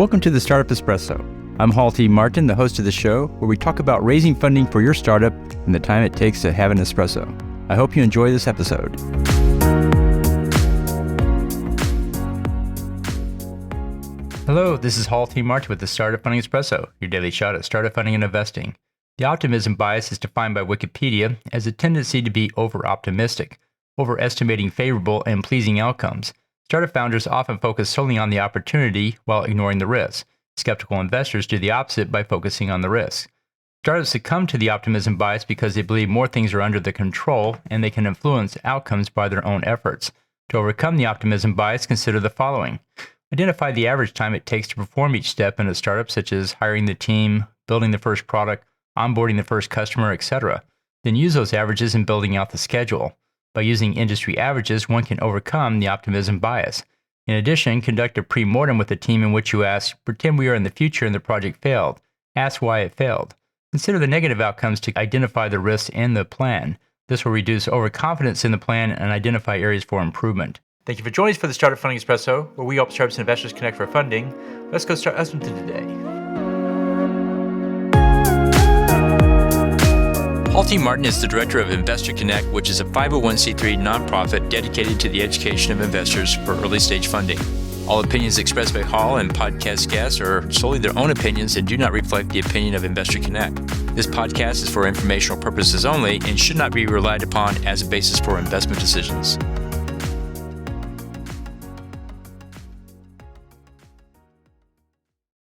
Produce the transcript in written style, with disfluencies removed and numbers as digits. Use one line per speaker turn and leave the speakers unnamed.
Welcome to the Startup Espresso. I'm Hall T. Martin, the host of the show, where we talk about raising funding for your startup and the time it takes to have an espresso. I hope you enjoy this episode. Hello, this is Hall T. Martin with the Startup Funding Espresso, your daily shot at startup funding and investing. The optimism bias is defined by Wikipedia as a tendency to be over-optimistic, overestimating favorable and pleasing outcomes. Startup founders often focus solely on the opportunity while ignoring the risks. Skeptical investors do the opposite by focusing on the risks. Startups succumb to the optimism bias because they believe more things are under their control and they can influence outcomes by their own efforts. To overcome the optimism bias, consider the following. Identify the average time it takes to perform each step in a startup, such as hiring the team, building the first product, onboarding the first customer, etc. Then use those averages in building out the schedule. By using industry averages, one can overcome the optimism bias. In addition, conduct a pre-mortem with the team in which you ask, pretend we are in the future and the project failed. Ask why it failed. Consider the negative outcomes to identify the risks in the plan. This will reduce overconfidence in the plan and identify areas for improvement. Thank you for joining us for the Startup Funding Espresso, where we help startups and investors connect for funding. Let's go start listening to today. Hall T. Martin is the director of Investor Connect, which is a 501c3 nonprofit dedicated to the education of investors for early-stage funding. All opinions expressed by Hall and podcast guests are solely their own opinions and do not reflect the opinion of Investor Connect. This podcast is for informational purposes only and should not be relied upon as a basis for investment decisions.